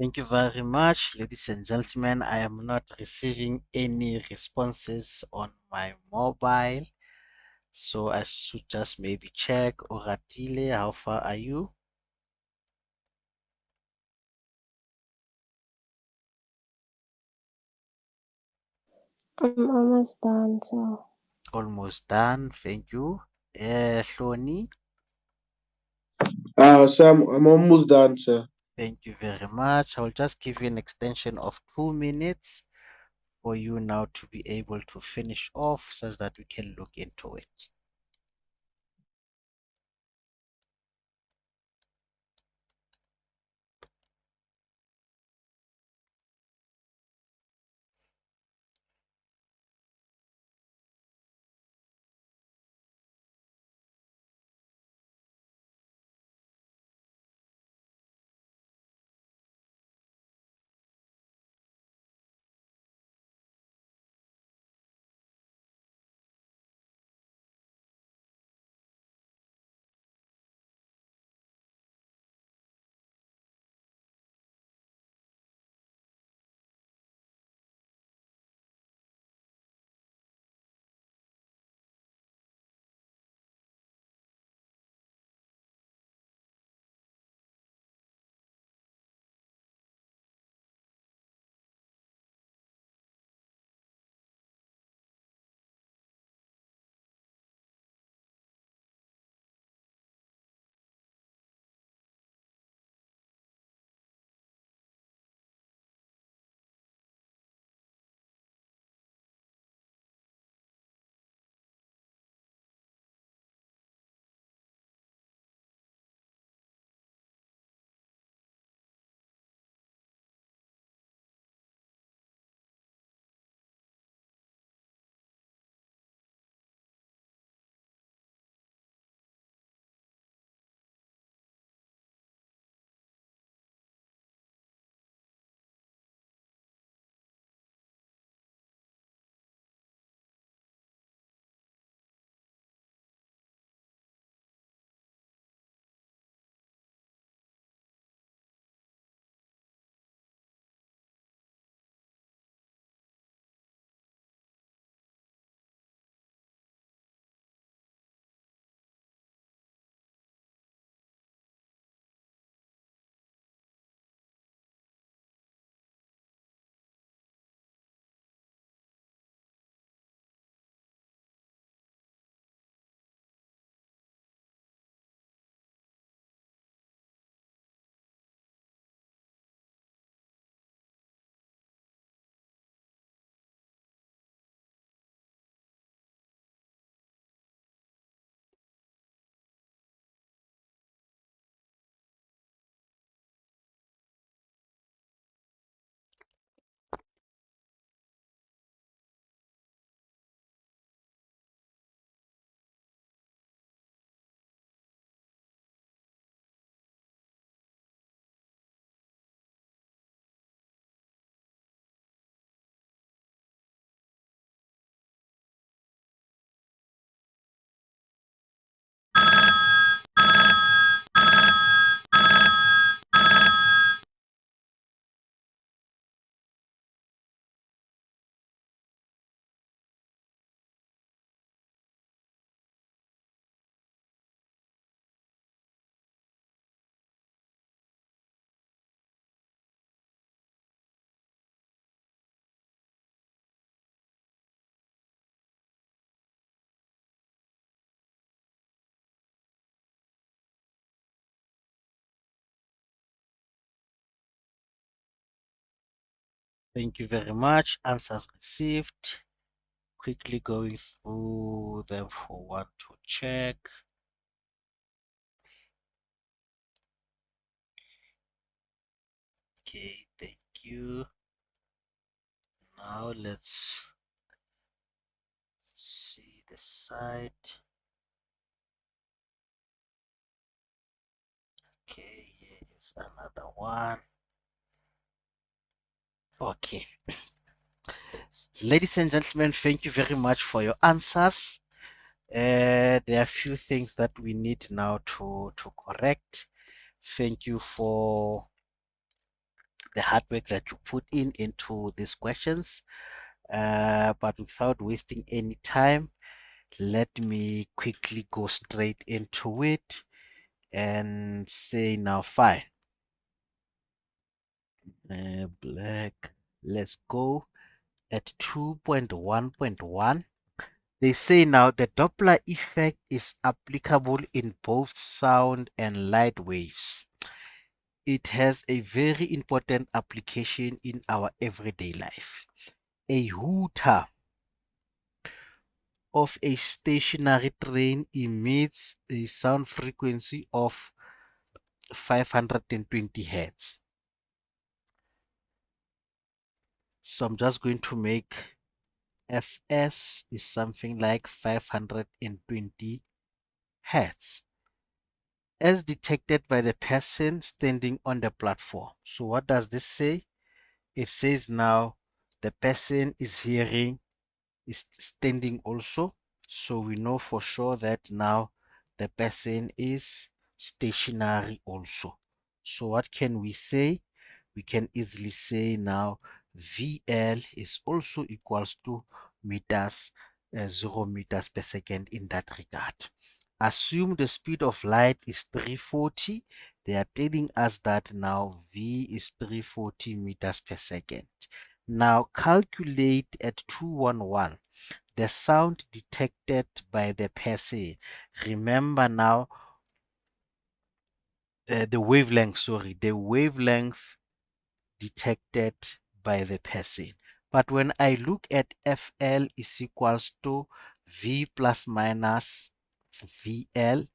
Thank you very much, ladies and gentlemen. I am not receiving any responses on my mobile, so I should just maybe check. Oratile, how far are you? I'm almost done, so Almost done. Thank you. Shoni, Sir, I'm almost done, sir. thank you very much. I will just give you an extension of 2 minutes for you now to be able to finish off such that we can look into it. Thank you very much. Answers received. Quickly going through them for one to check. Okay, thank you. Now let's see the site. Okay, here is another one. Okay, ladies and gentlemen, thank you very much for your answers. There are a few things that we need now to correct. Thank you for the hard work that you put into these questions. But without wasting any time, let me quickly go straight into it and say now fine. Black. Let's go at 2.1.1. They say now the Doppler effect is applicable in both sound and light waves. It has a very important application in our everyday life. A hooter of a stationary train emits a sound frequency of 520 hertz. So I'm just going to make Fs is something like 520 hertz as detected by the person standing on the platform. So what does this say? It says now the person is hearing is standing also. So we know for sure that now the person is stationary also. So what can we say? We can easily say now VL is also equals to meters, 0 meters per second in that regard. Assume the speed of light is 340. They are telling us that now V is 340 meters per second. Now calculate at 211 the sound detected by the person. Remember now the wavelength detected by the person. But when I look at FL is equals to V plus minus VL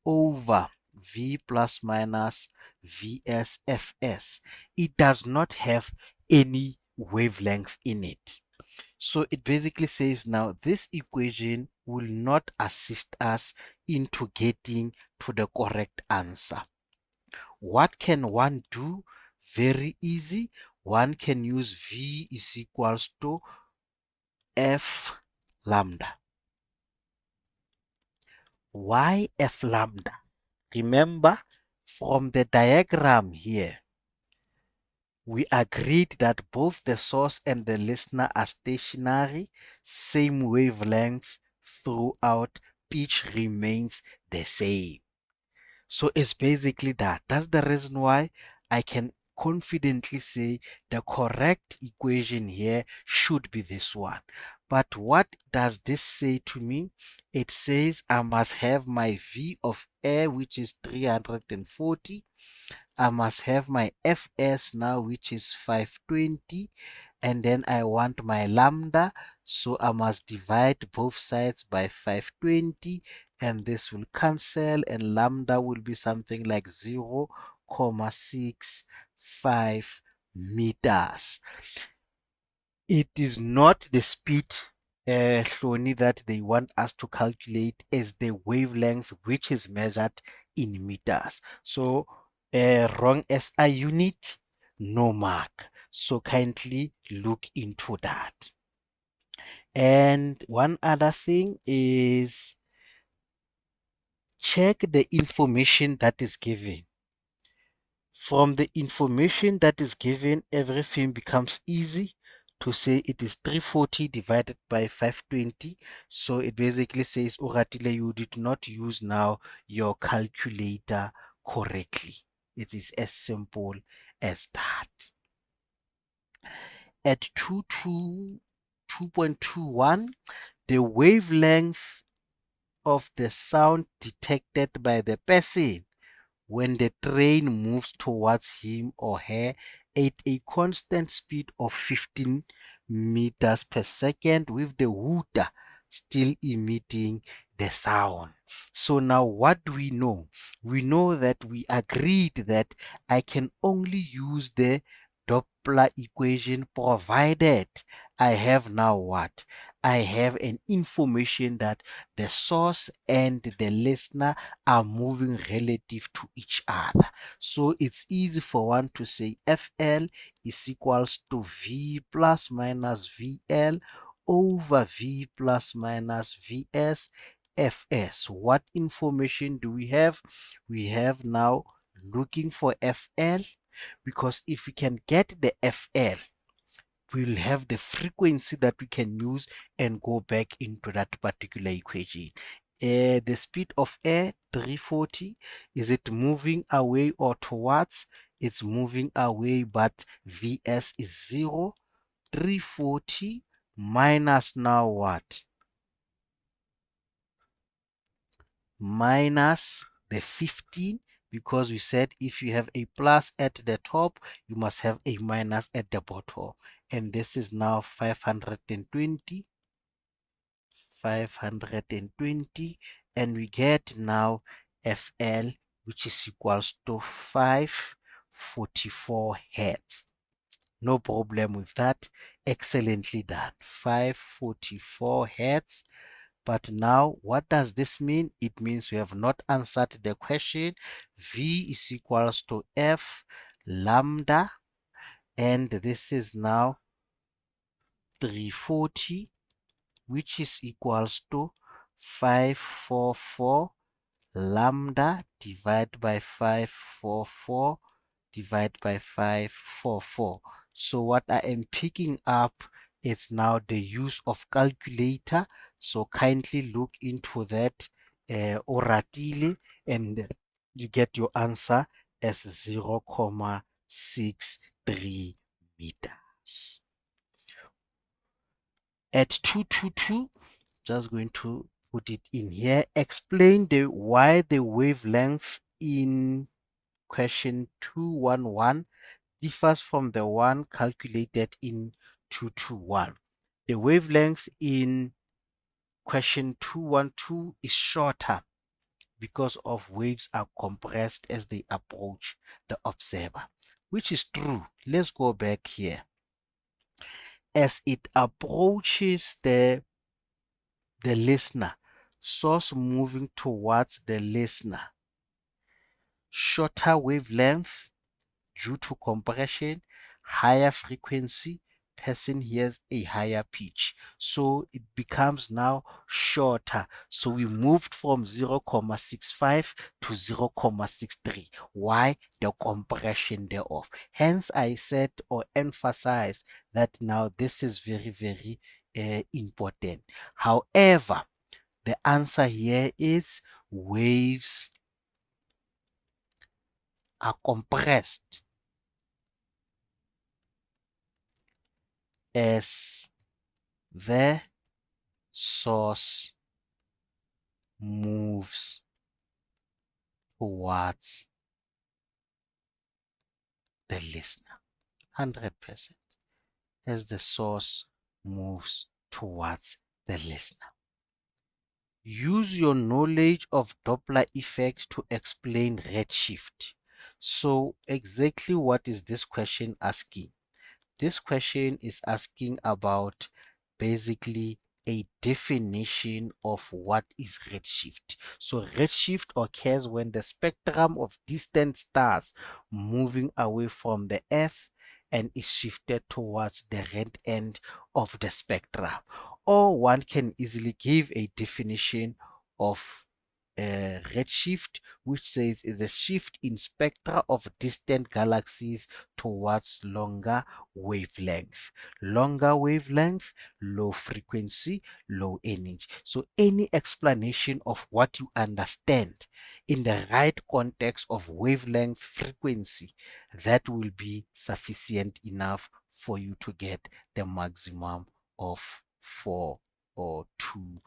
over V plus minus VSFS, it does not have any wavelength in it. So it basically says now this equation will not assist us into getting to the correct answer. What can one do? Very easy. One can use V is equals to F lambda. Why F lambda? Remember from the diagram here, we agreed that both the source and the listener are stationary, same wavelength throughout, pitch remains the same. So it's basically that. That's the reason why I can confidently say the correct equation here should be this one. But what does this say to me? It says I must have my V of air, which is 340. I must have my Fs now, which is 520, and then I want my lambda, so I must divide both sides by 520, and this will cancel, and lambda will be something like 0.65 meters. It is not the speed, Hloni, that they want us to calculate as the wavelength, which is measured in meters. So, wrong SI unit, no mark. So kindly look into that. And one other thing is check the information that is given. From the information that is given, everything becomes easy to say it is 340 divided by 520. So it basically says, Oratile, you did not use now your calculator correctly. It is as simple as that. At 2.21, the wavelength of the sound detected by the person when the train moves towards him or her at a constant speed of 15 meters per second with the hooter still emitting the sound. So now what do we know? We know that we agreed that I can only use the Doppler equation provided I have now what? I have an information that the source and the listener are moving relative to each other. So it's easy for one to say FL is equals to V plus minus VL over V plus minus VS FS. What information do we have? We have now looking for FL. because if we can get the FL, we'll have the frequency that we can use and go back into that particular equation. The speed of air 340, is it moving away or towards? It's moving away, but Vs is 0. 340 minus now what? Minus the 15, because we said if you have a plus at the top, you must have a minus at the bottom. And this is now 520, 520, and we get now FL, which is equals to 544 hertz. No problem with that. Excellently done. 544 hertz. But now, what does this mean? It means we have not answered the question. V is equals to F lambda, and this is now 340, which is equals to 544 lambda divided by 544 divided by 544. So what I am picking up is now the use of calculator. So kindly look into that, oratile, and you get your answer as 0.63 meters. At 222, just going to put it in here. Explain why the wavelength in question 211 differs from the one calculated in 221. The wavelength in question 212 is shorter because of waves are compressed as they approach the observer, which is true. Let's go back here. As it approaches the listener, source moving towards the listener, shorter wavelength due to compression, higher frequency, person hears a higher pitch. So it becomes now shorter. So we moved from 0.65 to 0.63. Why? The compression thereof. Hence, I said or emphasized that now this is very, very important. However, the answer here is waves are compressed as the source moves towards the listener. 100%. As the source moves towards the listener. Use your knowledge of Doppler effect to explain redshift. So exactly what is this question asking? This question is asking about basically a definition of what is redshift. So redshift occurs when the spectrum of distant stars moving away from the Earth and is shifted towards the red end of the spectrum. Or one can easily give a definition of redshift, which says is a shift in spectra of distant galaxies towards longer wavelength. Longer wavelength, low frequency, low energy. So any explanation of what you understand in the right context of wavelength frequency, that will be sufficient enough for you to get the maximum of 4 or 2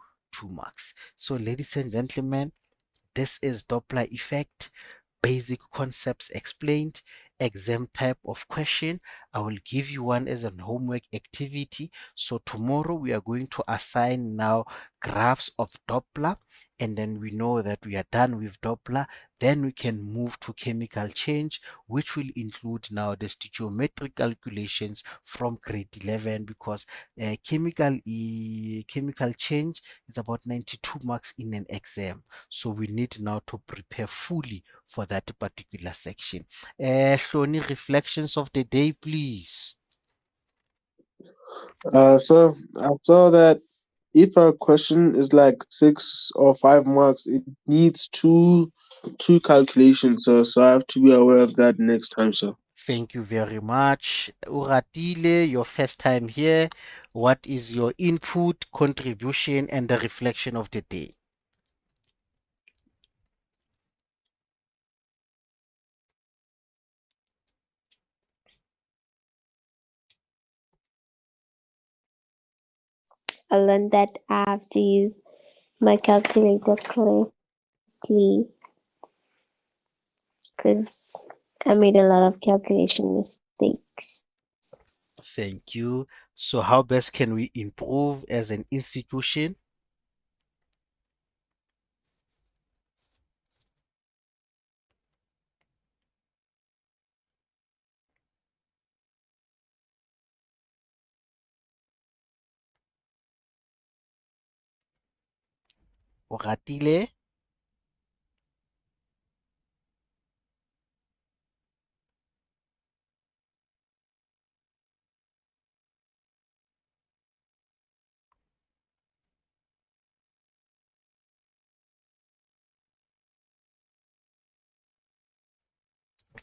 marks. So ladies and gentlemen, this is Doppler effect, basic concepts explained, exam type of question. I will give you one as a homework activity. So tomorrow we are going to assign now graphs of Doppler, and then we know that we are done with Doppler. Then we can move to chemical change, which will include now the stoichiometric calculations from grade 11, because chemical change is about 92 marks in an exam. So we need now to prepare fully for that particular section. Shoni, reflections of the day, please. So I saw that if a question is like 6 or 5 marks, it needs two calculations, sir. So I have to be aware of that next time, sir. Thank you very much. Uratile, your first time here. What is your input, contribution, and the reflection of the day? I learned that I have to use my calculator correctly because I made a lot of calculation mistakes. Thank you. So, how best can we improve as an institution? Oratile?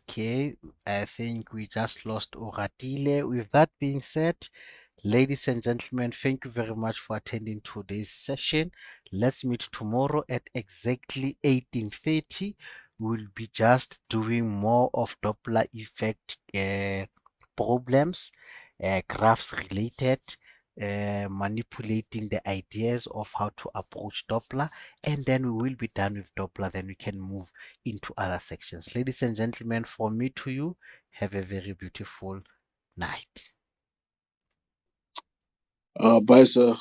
Okay, I think we just lost Oratile. With that being said, ladies and gentlemen, thank you very much for attending today's session. Let's meet tomorrow at exactly 18:30. We'll be just doing more of Doppler effect problems, graphs related, manipulating the ideas of how to approach Doppler, and then we will be done with Doppler. Then we can move into other sections. Ladies and gentlemen, from me to you, have a very beautiful night. Bye, sir.